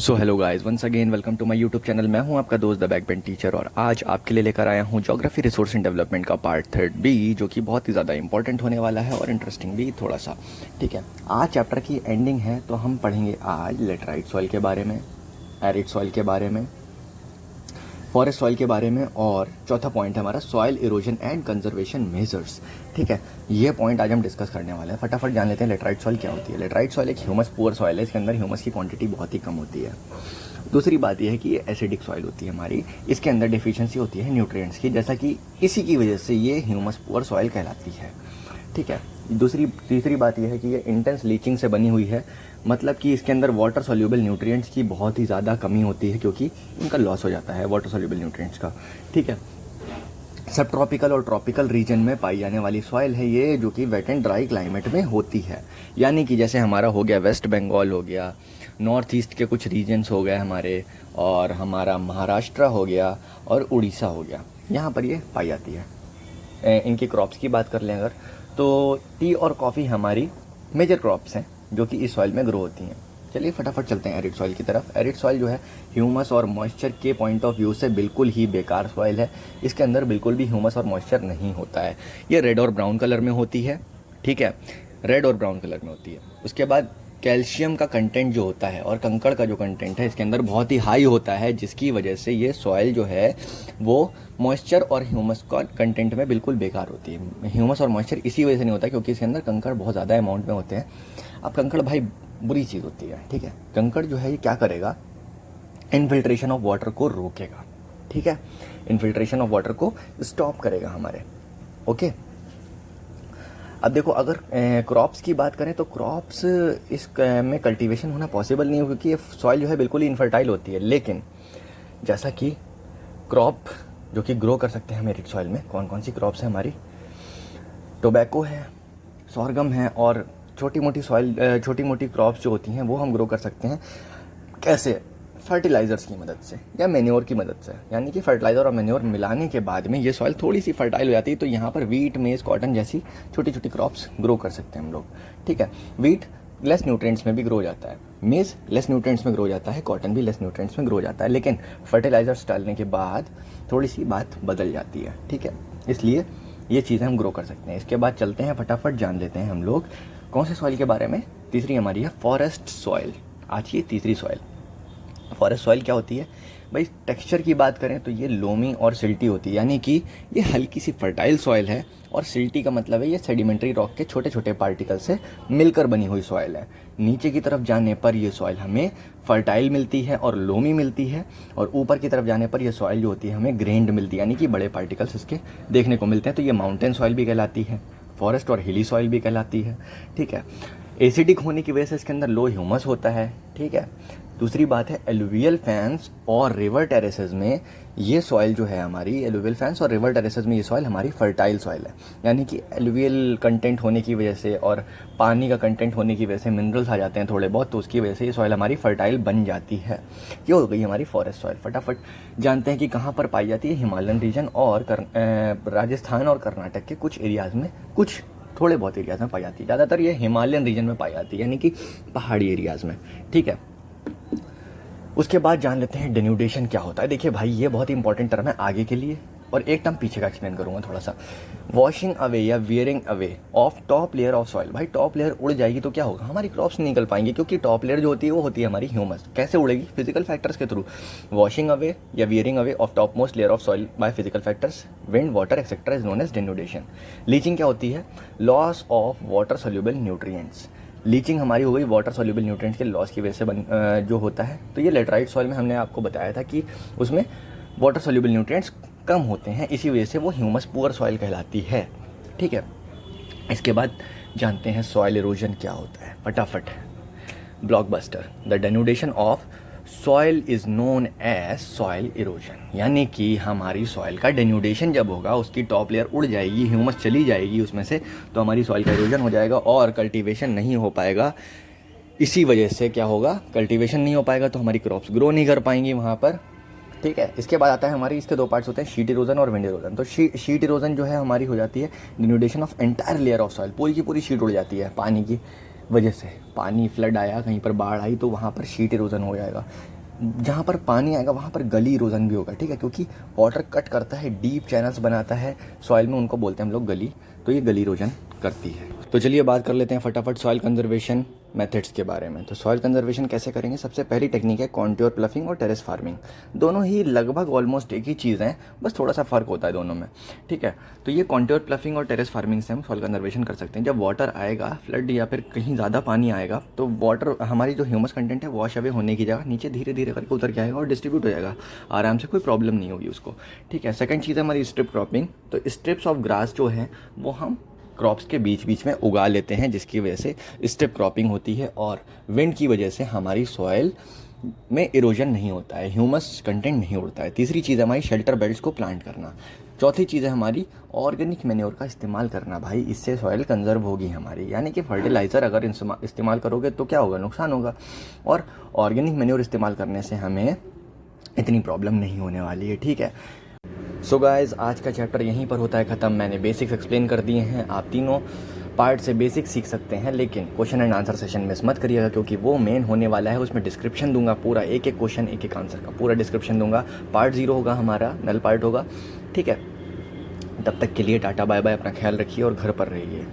So hello guys, once again welcome to my YouTube channel. मैं हूं आपका दोस्त द बैक बेंच टीचर और आज आपके लिए लेकर आया हूं ज्योग्राफी रिसोर्स एंड डेवलपमेंट का पार्ट 3 बी, जो कि बहुत ही ज़्यादा इंपॉर्टेंट होने वाला है और इंटरेस्टिंग भी थोड़ा सा। ठीक है, आज चैप्टर की एंडिंग है तो हम पढ़ेंगे आज लेटराइट सॉइल के बारे में, एरिड सॉइल के बारे में, फॉरेस्ट सॉइल के बारे में, और चौथा पॉइंट है हमारा soil erosion and conservation measures. ठीक है, ये पॉइंट आज हम डिस्कस करने वाले हैं। फटाफट जान लेते हैं लेटराइट सॉइल क्या होती है। लेटराइट सॉइल एक ह्यूमस पुअर सॉइल है, इसके अंदर ह्यूमस की क्वांटिटी बहुत ही कम होती है। दूसरी बात यह है कि ये एसिडिक सॉइल होती है हमारी, इसके अंदर डिफिशियंसी होती है न्यूट्रिएंट्स की, जैसा कि इसी की वजह से ये ह्यूमस पुअर सॉइल कहलाती है। ठीक है, तीसरी बात यह है कि ये इंटेंस लीचिंग से बनी हुई है, मतलब कि इसके अंदर वाटर सॉल्यूबल न्यूट्रिएंट्स की बहुत ही ज़्यादा कमी होती है, क्योंकि इनका लॉस हो जाता है वाटर सॉल्यूबल न्यूट्रिएंट्स का। ठीक है, सब ट्रॉपिकल और ट्रॉपिकल रीजन में पाई जाने वाली सॉइल है ये, जो कि वेट एंड ड्राई क्लाइमेट में होती है। यानी कि जैसे हमारा हो गया वेस्ट बंगाल हो गया, नॉर्थ ईस्ट के कुछ रीजन्स हो गए हमारे, और हमारा महाराष्ट्र हो गया और उड़ीसा हो गया, यहाँ पर ये पाई जाती है। इनकी क्रॉप्स की बात कर लें अगर, तो टी और कॉफ़ी हमारी मेजर क्रॉप्स हैं जो कि इस सॉइल में ग्रो होती हैं। चलिए फटाफट चलते हैं एरिड सॉइल की तरफ। एरिड सॉइल जो है ह्यूमस और मॉइस्चर के पॉइंट ऑफ व्यू से बिल्कुल ही बेकार सॉइल है। इसके अंदर बिल्कुल भी ह्यूमस और मॉइस्चर नहीं होता है। ये रेड और ब्राउन कलर में होती है। ठीक है, रेड और ब्राउन कलर में होती है। उसके बाद कैल्शियम का कंटेंट जो होता है और कंकड़ का जो कंटेंट है इसके अंदर बहुत ही हाई होता है, जिसकी वजह से ये सॉइल जो है वो मॉइस्चर और ह्यूमस का कंटेंट में बिल्कुल बेकार होती है। ह्यूमस और मॉइस्चर इसी वजह से नहीं होता क्योंकि इसके अंदर कंकड़ बहुत ज़्यादा अमाउंट में होते हैं। अब कंकड़ भाई बुरी चीज़ होती है। ठीक है, कंकड़ जो है ये क्या करेगा, इनफिल्ट्रेशन ऑफ वाटर को रोकेगा। ठीक है, इनफिल्ट्रेशन ऑफ वाटर को स्टॉप करेगा हमारे। ओके, अब देखो अगर क्रॉप्स की बात करें तो क्रॉप्स इस में कल्टीवेशन होना पॉसिबल नहीं है, क्योंकि ये सॉइल जो है बिल्कुल ही इनफर्टाइल होती है। लेकिन जैसा कि क्रॉप जो कि ग्रो कर सकते हैं हम एरिड सॉइल में, कौन कौन सी क्रॉप्स है हमारी, टोबैको है, सॉर्गम है, और छोटी मोटी क्रॉप्स जो होती हैं वो हम ग्रो कर सकते हैं। कैसे? फर्टिलाइज़र्स की मदद से या मेन्योर की मदद से। यानी कि फर्टिलाइज़र और मेन्योर मिलाने के बाद में ये सॉइल थोड़ी सी फर्टाइल हो जाती है, तो यहाँ पर वीट, मेज़, कॉटन जैसी छोटी छोटी क्रॉप्स ग्रो कर सकते हैं हम लोग। ठीक है, वीट लेस न्यूट्रिएंट्स में भी ग्रो जाता है, मेज़ लेस न्यूट्रिएंट्स में ग्रो जाता है, कॉटन भी लेस न्यूट्रिएंट्स में ग्रो जाता है, लेकिन फर्टिलाइज़र्स डालने के बाद थोड़ी सी बात बदल जाती है। ठीक है, इसलिए ये चीज़ें हम ग्रो कर सकते हैं। इसके बाद चलते हैं, फटाफट जान लेते हैं हम लोग कौन से सॉइल के बारे में। तीसरी हमारी है फॉरेस्ट सॉइल। आज की तीसरी सॉइल फॉरेस्ट सॉइल क्या होती है भाई? टेक्सचर की बात करें तो ये लोमी और सिल्टी होती है, यानी कि ये हल्की सी फर्टाइल सॉइल है, और सिल्टी का मतलब है ये सेडिमेंट्री रॉक के छोटे छोटे पार्टिकल से मिलकर बनी हुई सॉइल है। नीचे की तरफ जाने पर ये सॉइल हमें फर्टाइल मिलती है और लोमी मिलती है, और ऊपर की तरफ जाने पर ये सॉइल जो होती है हमें ग्रेन्ड मिलती है, यानी कि बड़े पार्टिकल्स इसके देखने को मिलते हैं। तो ये माउंटेन सॉइल भी कहलाती है, फॉरेस्ट और हिली सॉइल भी कहलाती है। ठीक है, एसिडिक होने की वजह से इसके अंदर लो ह्यूमस होता है। ठीक है, दूसरी बात है एलुवियल फैंस और रिवर टेरेसेस में ये सॉइल जो है हमारी, एलुवियल फैंस और रिवर टेरेसेस में ये सॉइल हमारी फर्टाइल सॉइल है। यानी कि एलुवियल कंटेंट होने की वजह से और पानी का कंटेंट होने की वजह से मिनरल्स आ जाते हैं थोड़े बहुत, तो उसकी वजह से ये सॉइल हमारी फर्टाइल बन जाती है। ये हो गई हमारी फॉरेस्ट सॉइल। फटाफट जानते हैं कि कहाँ पर पाई जाती है। हिमालयन रीजन और राजस्थान और कर्नाटक के कुछ एरियाज़ में, कुछ थोड़े बहुत एरियाज़ में पाई जाती है। ज़्यादातर ये हिमालयन रीजन में पाई जाती है, यानी कि पहाड़ी एरियाज़ में। ठीक है, उसके बाद जान लेते हैं डेन्यूडेशन क्या होता है। देखिए भाई, ये बहुत ही इंपॉर्टेंट टर्म है आगे के लिए, और एक टर्म पीछे का एक्सप्लेन करूंगा थोड़ा सा। वॉशिंग अवे या wearing away of top layer of soil. भाई टॉप लेयर उड़ जाएगी तो क्या होगा, हमारी क्रॉप्स नहीं निकल पाएंगे, क्योंकि टॉप लेयर जो होती है वो होती है हमारी ह्यूमस। कैसे उड़ेगी? फिजिकल फैक्टर्स के थ्रू। वॉशिंग अवे या wearing away of top most layer of soil by physical factors, wind, water etcetera is known as denudation. Leaching क्या होती है? Loss of water soluble nutrients. Leaching हमारी हो गई वाटर सोल्यूबल न्यूट्रिएंट्स के loss की वजह से जो होता है। तो ये लेटराइट सॉइल में हमने आपको बताया था कि उसमें वाटर सोल्यूबल न्यूट्रिएंट्स कम होते हैं, इसी वजह से वो ह्यूमस पुअर सॉइल कहलाती है। ठीक है, इसके बाद जानते हैं सॉइल इरोजन क्या होता है। फटाफट, blockbuster, the denudation of soil is known as soil erosion. यानी कि हमारी सॉइल का डेन्यूडेशन जब होगा, उसकी टॉप लेयर उड़ जाएगी, ह्यूमस चली जाएगी उसमें से, तो हमारी सॉइल का इरोजन हो जाएगा और कल्टीवेशन नहीं हो पाएगा। इसी वजह से क्या होगा, कल्टीवेशन नहीं हो पाएगा तो हमारी क्रॉप्स ग्रो नहीं कर पाएंगी वहाँ पर। ठीक है, इसके बाद आता है हमारी, इसके दो पार्ट्स होते हैं, शीट इरोजन और विंड इरोजन। तो शीट इरोजन जो है हमारी हो जाती है denudation of entire layer of soil. पूरी की पूरी शीट उड़ जाती है पानी की वजह से। पानी फ्लड आया, कहीं पर बाढ़ आई, तो वहाँ पर शीट इरोजन हो जाएगा। जहाँ पर पानी आएगा वहाँ पर गली इरोजन भी होगा, ठीक है, क्योंकि वाटर कट करता है, डीप चैनल्स बनाता है सॉइल में, उनको बोलते हैं हम लोग गली, तो ये गली इरोजन करती है। तो चलिए बात कर लेते हैं फटाफट सॉइल कंजर्वेशन मेथड्स के बारे में। तो सॉइल कंजर्वेशन कैसे करेंगे, सबसे पहली टेक्निक है कॉन्ट्योर प्लफिंग और टेरेस फार्मिंग। दोनों ही लगभग ऑलमोस्ट एक ही चीज़ हैं, बस थोड़ा सा फ़र्क होता है दोनों में, ठीक है। तो ये कॉन्ट्योर प्लफिंग और टेरेस फार्मिंग से हम सॉइल कंजर्वेशन कर सकते हैं। जब वाटर आएगा, फ्लड या फिर कहीं ज़्यादा पानी आएगा, तो वाटर हमारी जो ह्यूमस कंटेंट है वॉश अवे होने की जगह नीचे धीरे धीरे करके उतर के आएगा और डिस्ट्रीब्यूट हो जाएगा आराम से, कोई प्रॉब्लम नहीं होगी उसको, ठीक है। सेकंड चीज़ है हमारी स्ट्रिप क्रॉपिंग। तो स्ट्रिप्स ऑफ ग्रास जो है वो हम क्रॉप्स के बीच बीच में उगा लेते हैं, जिसकी वजह से स्ट्रिप क्रॉपिंग होती है और विंड की वजह से हमारी सॉइल में इरोजन नहीं होता है, ह्यूमस कंटेंट नहीं उड़ता है। तीसरी चीज़ है हमारी शेल्टर बेल्ट्स को प्लांट करना। चौथी चीज़ है हमारी ऑर्गेनिक मैन्योर का इस्तेमाल करना। भाई इससे सॉइल कंजर्व होगी हमारी, यानी कि फर्टिलाइज़र अगर इस्तेमाल करोगे तो क्या होगा, नुकसान होगा, और ऑर्गेनिक मैन्योर इस्तेमाल करने से हमें इतनी प्रॉब्लम नहीं होने वाली है, ठीक है। सो गाइस, आज का चैप्टर यहीं पर होता है ख़त्म। मैंने बेसिक्स एक्सप्लेन कर दिए हैं, आप तीनों पार्ट से बेसिक सीख सकते हैं, लेकिन question and answer session miss मत करिएगा, क्योंकि वो मेन होने वाला है। उसमें डिस्क्रिप्शन दूंगा पूरा, एक एक क्वेश्चन एक एक आंसर का पूरा डिस्क्रिप्शन दूंगा। पार्ट 0 होगा हमारा, नल पार्ट होगा, ठीक है। तब तक के लिए टाटा बाय बाय, अपना ख्याल रखिए और घर पर रहिए।